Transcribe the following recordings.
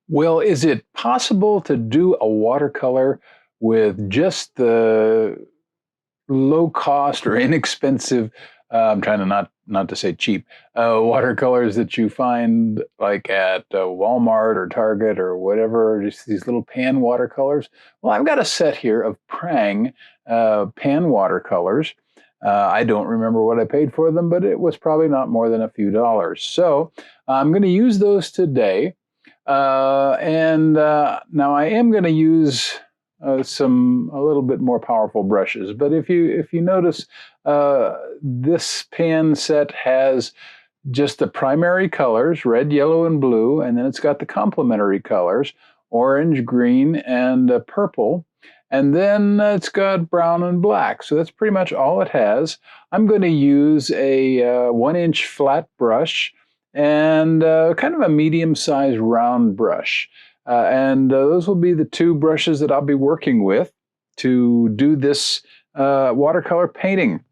Well, is it possible to do a watercolor with just the low cost or inexpensive, I'm trying to not to say cheap, watercolors that you find like at Walmart or Target or whatever, just these little pan watercolors? Well, I've got a set here of Prang pan watercolors. I don't remember what I paid for them, but it was probably not more than a few dollars. So I'm going to use those today. And now I am going to use some a little bit more powerful brushes. But if you notice, this pan set has just the primary colors, red, yellow, and blue, and then it's got the complementary colors, orange, green, and purple. And then it's got brown and black. So that's pretty much all it has. I'm going to use a 1-inch flat brush and kind of a medium-sized round brush. And those will be the two brushes that I'll be working with to do this watercolor painting.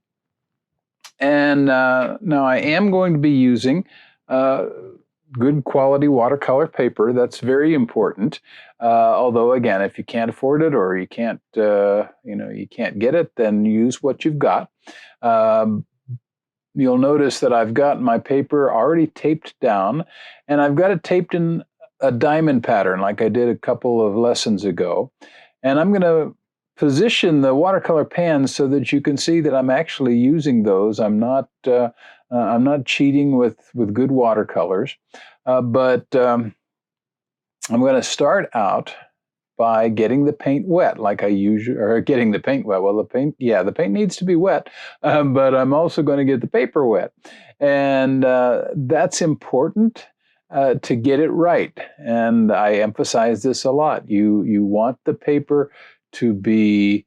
And now I am going to be using good quality watercolor paper. That's very important. Although again, if you can't afford it or you can't, you can't get it, then use what you've got. You'll notice that I've got my paper already taped down, and I've got it taped in a diamond pattern like I did a couple of lessons ago. And I'm going to position the watercolor pans so that you can see that I'm actually using those. I'm not cheating with good watercolors, but I'm going to start out by getting the paint wet, like I usually, or getting the paint wet. Well, the paint needs to be wet, but I'm also going to get the paper wet, and that's important to get it right. And I emphasize this a lot. You want the paper to be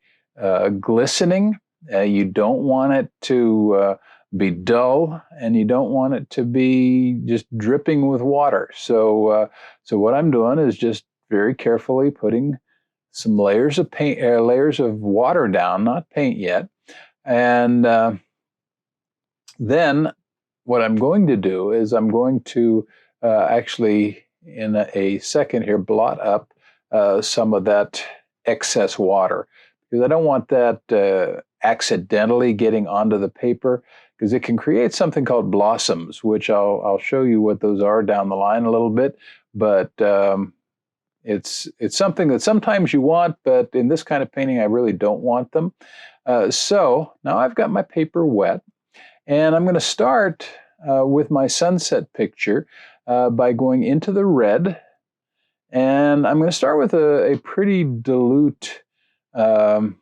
glistening. You don't want it to be dull, and you don't want it to be just dripping with water. So what I'm doing is just very carefully putting some layers of paint, layers of water down, not paint yet. And then what I'm going to do is I'm going to actually, in a second here, blot up some of that excess water, because I don't want that accidentally getting onto the paper, because it can create something called blossoms, which I'll show you what those are down the line a little bit. But it's something that sometimes you want, but in this kind of painting, I really don't want them. So now I've got my paper wet, and I'm going to start with my sunset picture by going into the red. And I'm going to start with a pretty dilute color.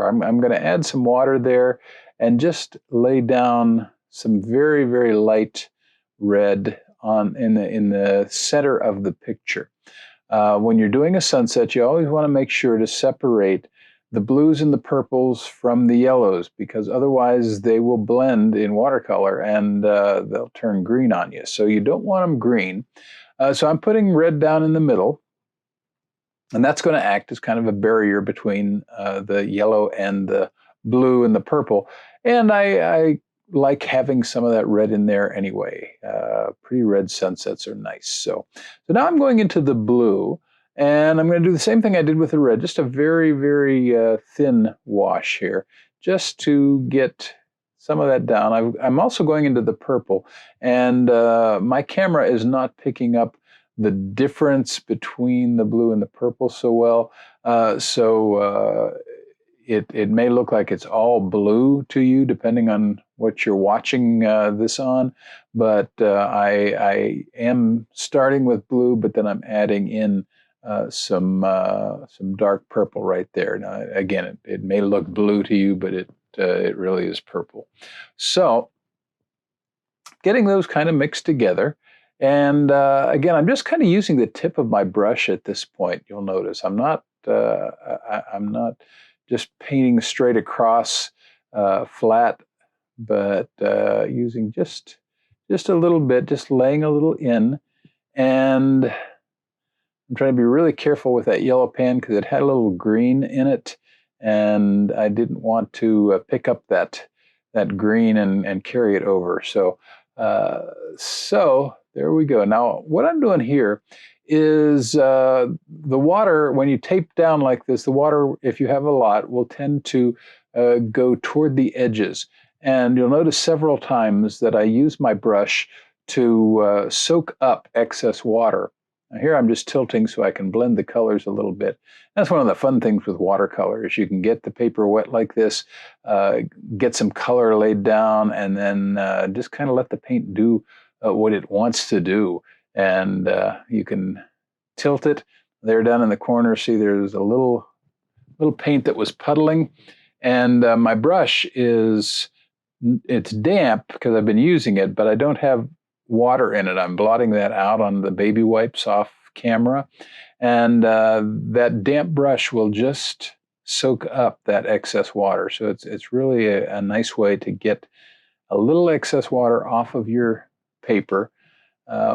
I'm going to add some water there and just lay down some very, very light red in the center of the picture. When you're doing a sunset, you always want to make sure to separate the blues and the purples from the yellows, because otherwise they will blend in watercolor and they'll turn green on you. So you don't want them green. So I'm putting red down in the middle, and that's going to act as kind of a barrier between the yellow and the blue and the purple. And I like having some of that red in there anyway. Pretty red sunsets are nice. So now I'm going into the blue, and I'm going to do the same thing I did with the red, just a very, very thin wash here, just to get some of that down. I'm also going into the purple, and my camera is not picking up the difference between the blue and the purple so well. It may look like it's all blue to you, depending on what you're watching this on. But I am starting with blue, but then I'm adding in some dark purple right there. Now, again, it may look blue to you, but it really is purple. So getting those kind of mixed together. And again, I'm just kind of using the tip of my brush at this point. You'll notice I'm not just painting straight across flat, but using just a little bit, just laying a little in. And I'm trying to be really careful with that yellow pan because it had a little green in it, and I didn't want to pick up that green and carry it over. So There we go. Now, what I'm doing here is the water, when you tape down like this, the water, if you have a lot, will tend to go toward the edges. And you'll notice several times that I use my brush to soak up excess water. Now here I'm just tilting so I can blend the colors a little bit. That's one of the fun things with watercolor is you can get the paper wet like this, get some color laid down, and then just kind of let the paint do what it wants to do. And you can tilt it. There down in the corner, see there's a little paint that was puddling. And my brush it's damp because I've been using it, but I don't have water in it. I'm blotting that out on the baby wipes off camera. And that damp brush will just soak up that excess water. So it's really a nice way to get a little excess water off of your paper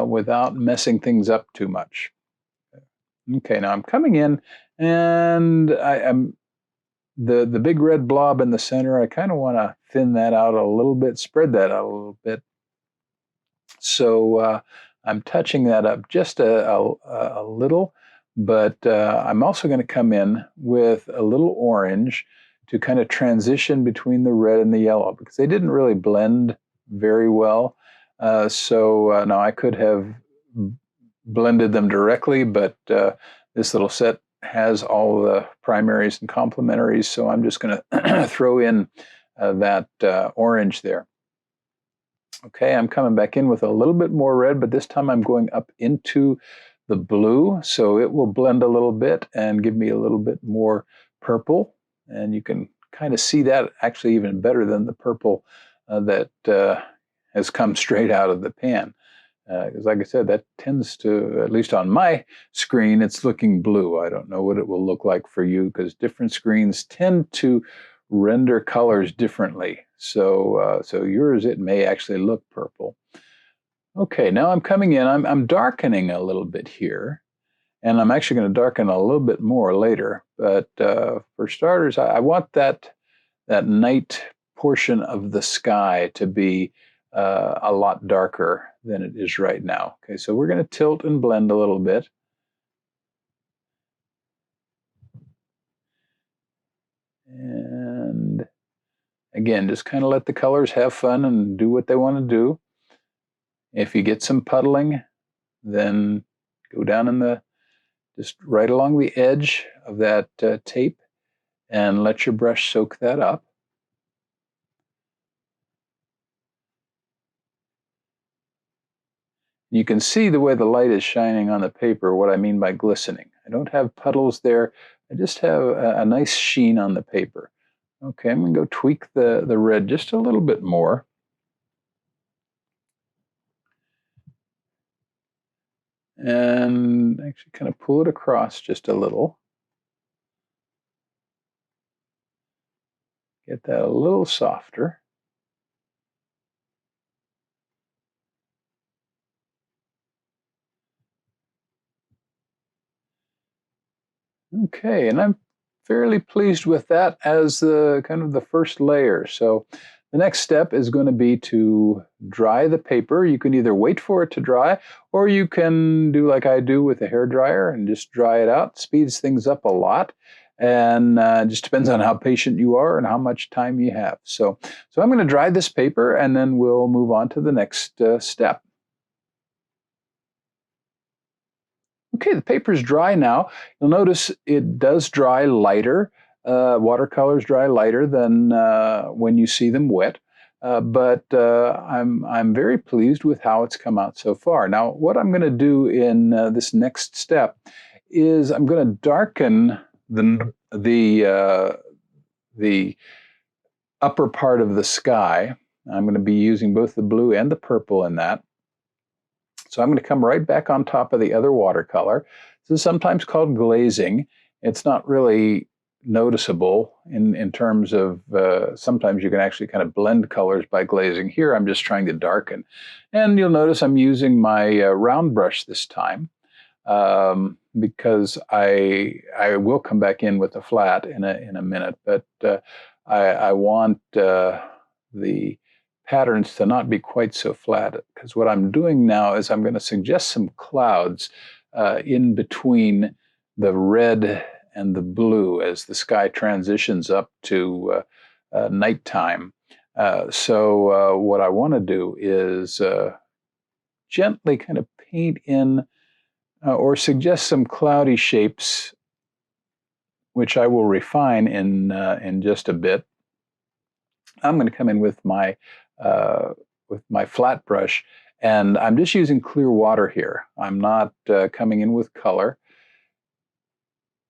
without messing things up too much. Okay, now I'm coming in and I'm the big red blob in the center. I kind of want to thin that out a little bit, spread that out a little bit. So I'm touching that up just a little, but I'm also going to come in with a little orange to kind of transition between the red and the yellow because they didn't really blend very well. So now I could have blended them directly, but this little set has all the primaries and complementaries, so I'm just going to throw in that orange there. Okay, I'm coming back in with a little bit more red, but this time I'm going up into the blue, so it will blend a little bit and give me a little bit more purple, and you can kind of see that actually even better than the purple that has come straight out of the pan. Because like I said, that tends to, at least on my screen, it's looking blue. I don't know what it will look like for you because different screens tend to render colors differently. So yours, it may actually look purple. Okay, now I'm coming in. I'm darkening a little bit here. And I'm actually going to darken a little bit more later. But for starters, I want that night portion of the sky to be a lot darker than it is right now. Okay, so we're going to tilt and blend a little bit. And again, just kind of let the colors have fun and do what they want to do. If you get some puddling, then go down in just right along the edge of that tape and let your brush soak that up. You can see the way the light is shining on the paper, what I mean by glistening. I don't have puddles there. I just have a nice sheen on the paper. Okay, I'm going to go tweak the red just a little bit more. And actually kind of pull it across just a little. Get that a little softer. Okay, and I'm fairly pleased with that as the kind of the first layer. So the next step is going to be to dry the paper. You can either wait for it to dry, or you can do like I do with a hairdryer and just dry it out. Speeds things up a lot, and just depends on how patient you are and how much time you have. So I'm going to dry this paper, and then we'll move on to the next step. Okay, the paper's dry now. You'll notice it does dry lighter. Watercolors dry lighter than when you see them wet. But I'm very pleased with how it's come out so far. Now, what I'm going to do in this next step is I'm going to darken the upper part of the sky. I'm going to be using both the blue and the purple in that. So I'm going to come right back on top of the other watercolor. This is sometimes called glazing. It's not really noticeable in terms of sometimes you can actually kind of blend colors by glazing. Here I'm just trying to darken. And you'll notice I'm using my round brush this time because I will come back in with a flat in a minute, but I want the patterns to not be quite so flat, because what I'm doing now is I'm going to suggest some clouds in between the red and the blue as the sky transitions up to nighttime. So what I want to do is gently kind of paint in or suggest some cloudy shapes, which I will refine in just a bit. I'm going to come in with my flat brush, and I'm just using clear water here. I'm not coming in with color,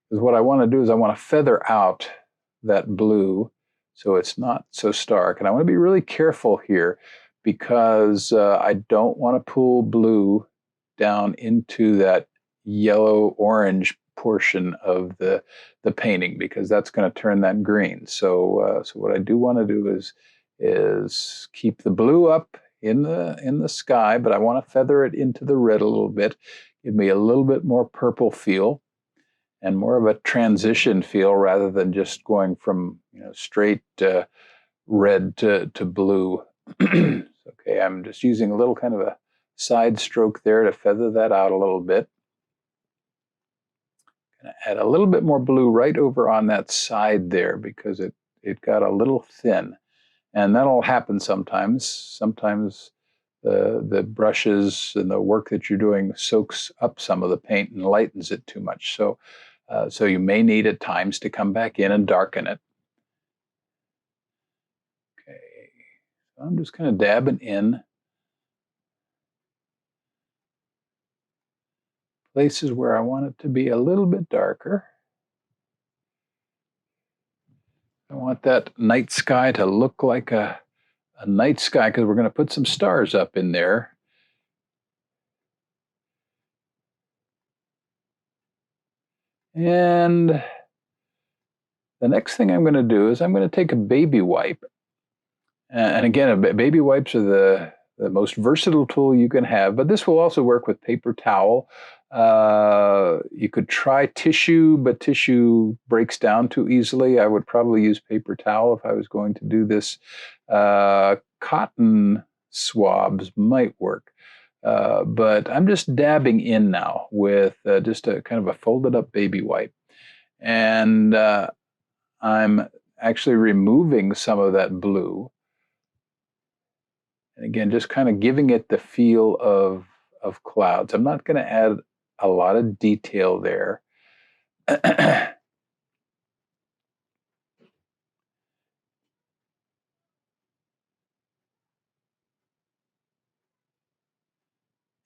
because what I want to do is I want to feather out that blue so it's not so stark. And I want to be really careful here, because I don't want to pull blue down into that yellow-orange portion of the painting, because that's going to turn that green. So what I do want to do is keep the blue up in the sky, but I want to feather it into the red a little bit, give me a little bit more purple feel and more of a transition feel, rather than just going from straight red to blue. Okay, I'm just using a little kind of a side stroke there to feather that out a little bit. Gonna add a little bit more blue right over on that side there, because it got a little thin, and that'll happen sometimes. Sometimes the brushes and the work that you're doing soaks up some of the paint and lightens it too much. So you may need at times to come back in and darken it. Okay, so I'm just kind of dabbing in places where I want it to be a little bit darker. I want that night sky to look like a night sky, because we're going to put some stars up in there. And the next thing I'm going to do is I'm going to take a baby wipe. And again, baby wipes are the most versatile tool you can have, but this will also work with paper towel. You could try tissue, but tissue breaks down too easily. I would probably use paper towel if I was going to do this. Cotton swabs might work. But I'm just dabbing in now with just a kind of a folded up baby wipe. And I'm actually removing some of that blue. And again, just kind of giving it the feel of clouds. I'm not going to add a lot of detail there.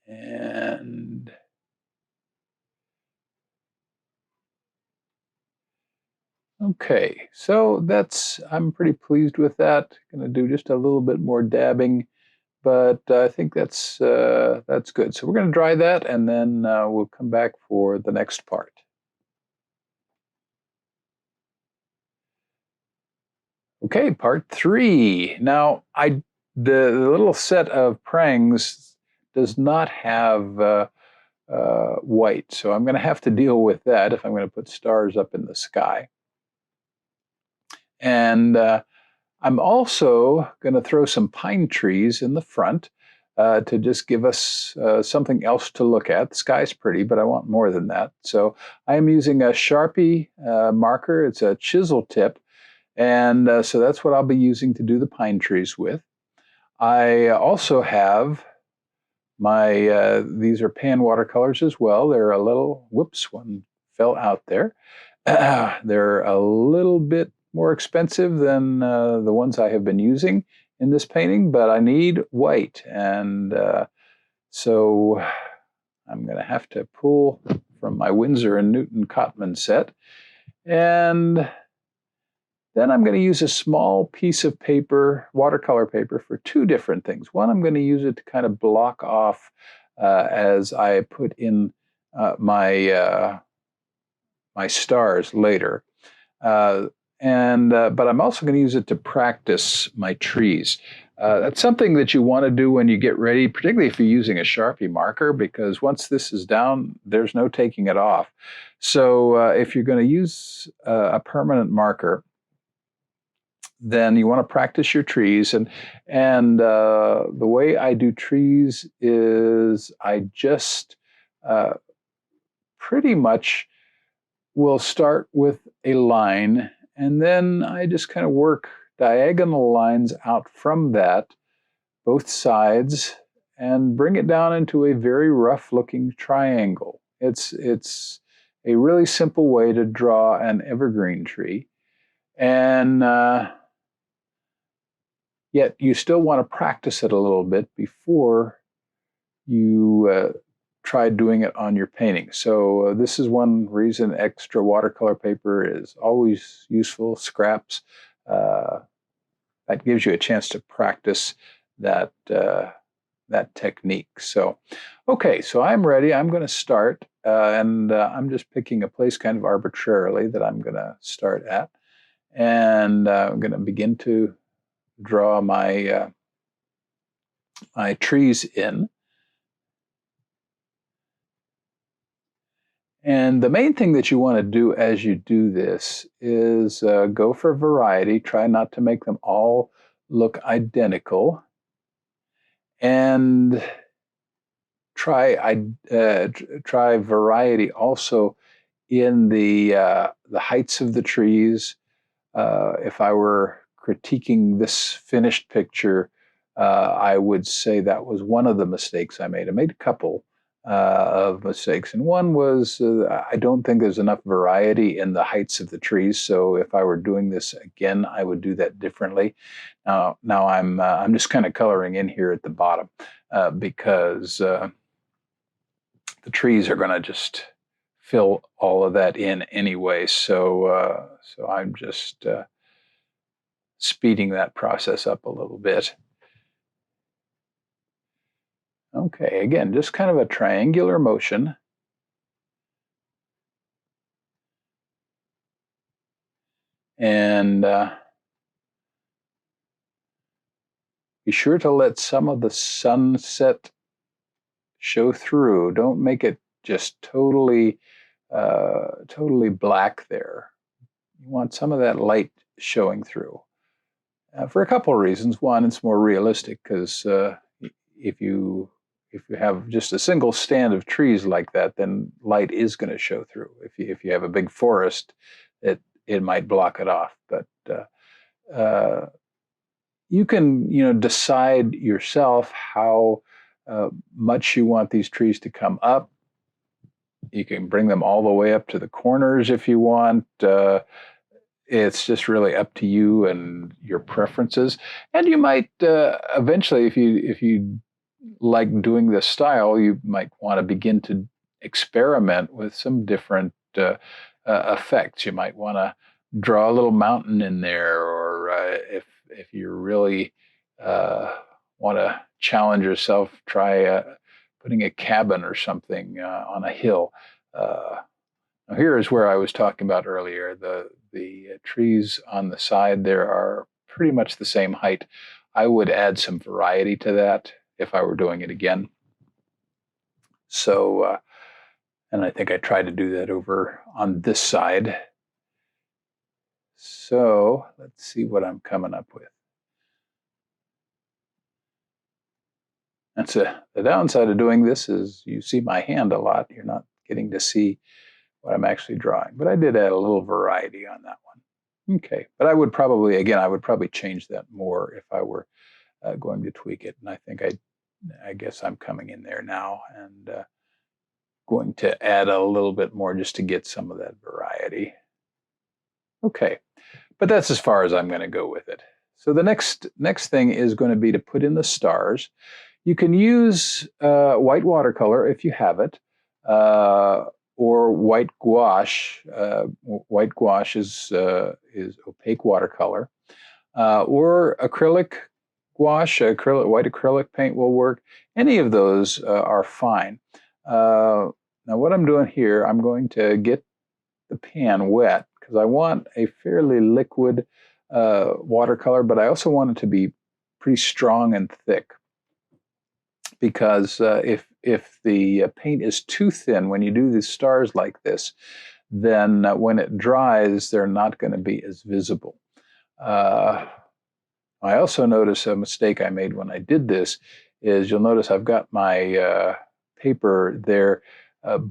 And okay, so I'm pretty pleased with that. Going to do just a little bit more dabbing, but I think that's good. So we're going to dry that, and then we'll come back for the next part. Okay, part 3. Now, the little set of prangs does not have white, so I'm going to have to deal with that if I'm going to put stars up in the sky. And I'm also going to throw some pine trees in the front to just give us something else to look at. The sky's pretty, but I want more than that. So I am using a Sharpie marker. It's a chisel tip. And so that's what I'll be using to do the pine trees with. I also have these are pan watercolors as well. They're a little, whoops, one fell out there. They're a little bit more expensive than the ones I have been using in this painting, but I need white. And so I'm going to have to pull from my Winsor & Newton Cotman set. And then I'm going to use a small piece of paper, watercolor paper, for 2 different things. One, I'm going to use it to kind of block off as I put in my stars later. But I'm also going to use it to practice my trees. That's something that you want to do when you get ready, particularly if you're using a Sharpie marker, because once this is down, there's no taking it off. So if you're going to use a permanent marker, then you want to practice your trees. And the way I do trees is I just uh, pretty much will start with a line, and then I just kind of work diagonal lines out from that, both sides, and bring it down into a very rough looking triangle. It's a really simple way to draw an evergreen tree. And yet you still want to practice it a little bit before you try doing it on your painting. So this is one reason extra watercolor paper is always useful. Scraps, uh, that gives you a chance to practice that that technique. So, okay, so I'm ready. I'm going to start, and I'm just picking a place kind of arbitrarily that I'm going to start at, and I'm going to begin to draw my my trees in. And the main thing that you want to do as you do this is go for variety. Try not to make them all look identical, and try variety also in the heights of the trees. If I were critiquing this finished picture, I would say that was one of the mistakes I made. I made a couple of mistakes, and one was I don't think there's enough variety in the heights of the trees. So if I were doing this again, I would do that differently. Now I'm just kind of coloring in here at the bottom because the trees are going to just fill all of that in anyway. So I'm just speeding that process up a little bit. Okay, again, just kind of a triangular motion. And be sure to let some of the sunset show through. Don't make it just totally black there. You want some of that light showing through. For a couple of reasons. One, it's more realistic because if you have just a single stand of trees like that, then light is going to show through. If you have a big forest, it might block it off. But you can decide yourself how much you want these trees to come up. You can bring them all the way up to the corners if you want. It's just really up to you and your preferences. And you might eventually, if you like doing this style, you might want to begin to experiment with some different effects. You might want to draw a little mountain in there, or if you really want to challenge yourself, try putting a cabin or something on a hill. Now here is where I was talking about earlier. The trees on the side there are pretty much the same height. I would add some variety to that if I were doing it again. So, and I think I tried to do that over on this side. So let's see what I'm coming up with. That's the downside of doing this is you see my hand a lot. You're not getting to see what I'm actually drawing, but I did add a little variety on that one. Okay, but I would probably change that more if I were going to tweak it. And I think I guess I'm coming in there now and going to add a little bit more just to get some of that variety. Okay, but that's as far as I'm going to go with it. So the next thing is going to be to put in the stars. You can use white watercolor if you have it, or white gouache. White gouache is opaque watercolor, or acrylic gouache. White acrylic paint will work. Any of those are fine. Now what I'm doing here, I'm going to get the pan wet because I want a fairly liquid watercolor, but I also want it to be pretty strong and thick. Because if the paint is too thin when you do these stars like this, then when it dries, they're not going to be as visible. I also notice a mistake I made when I did this is you'll notice I've got my paper there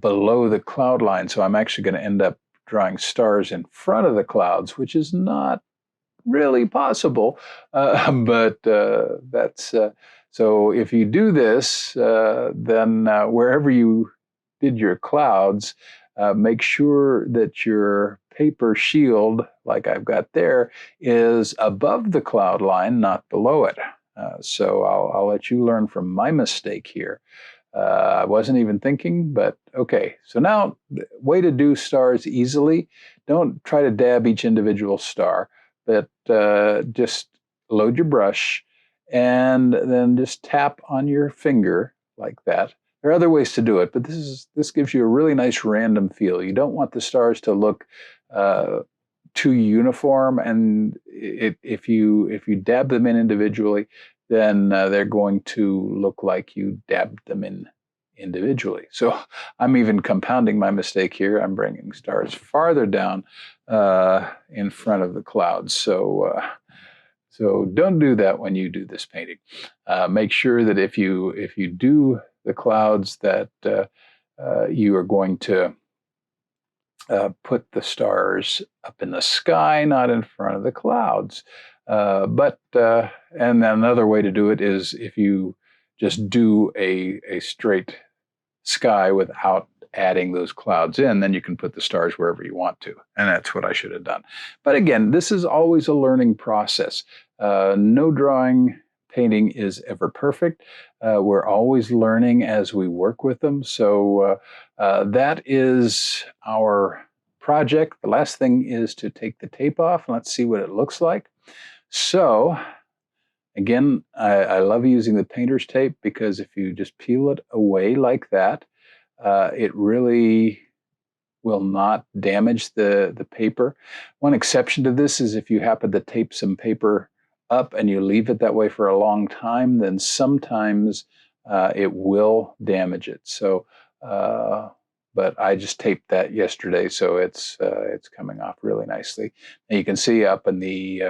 below the cloud line. So I'm actually going to end up drawing stars in front of the clouds, which is not really possible. But that's so if you do this, then wherever you did your clouds, make sure that your paper shield, like I've got there, is above the cloud line, not below it. So I'll let you learn from my mistake here. I wasn't even thinking, but okay. So now, way to do stars easily. Don't try to dab each individual star, but just load your brush and then just tap on your finger like that. There are other ways to do it, but this gives you a really nice random feel. You don't want the stars to look too uniform, and if you dab them in individually, then they're going to look like you dabbed them in individually. So I'm even compounding my mistake here. I'm bringing stars farther down in front of the clouds. So don't do that when you do this painting. Make sure that if you do the clouds, that you are going to put the stars up in the sky, not in front of the clouds. And then another way to do it is if you just do a straight sky without adding those clouds in, then you can put the stars wherever you want to. And that's what I should have done. But again, this is always a learning process. No drawing painting is ever perfect. We're always learning as we work with them. So that is our project. The last thing is to take the tape off. Let's see what it looks like. So again, I love using the painter's tape because if you just peel it away like that, it really will not damage the paper. One exception to this is if you happen to tape some paper up and you leave it that way for a long time, then sometimes it will damage it. So, but I just taped that yesterday, so it's coming off really nicely. And you can see up in the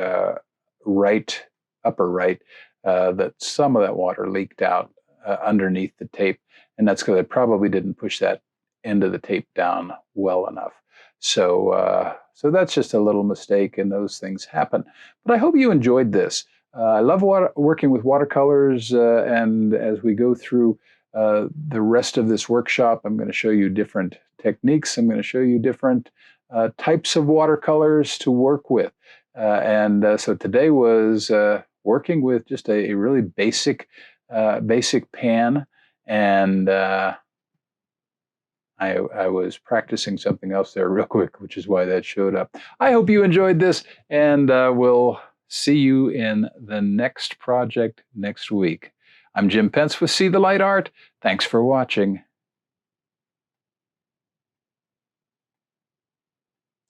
upper right that some of that water leaked out underneath the tape, and that's because I probably didn't push that end of the tape down well enough. So that's just a little mistake, and those things happen. But I hope you enjoyed this. I love working with watercolors, and as we go through the rest of this workshop, I'm going to show you different techniques. I'm going to show you different types of watercolors to work with. So today was working with just a really basic pan, and I was practicing something else there real quick, which is why that showed up. I hope you enjoyed this, and we'll see you in the next project next week. I'm Jim Pence with See the Light Art. Thanks for watching.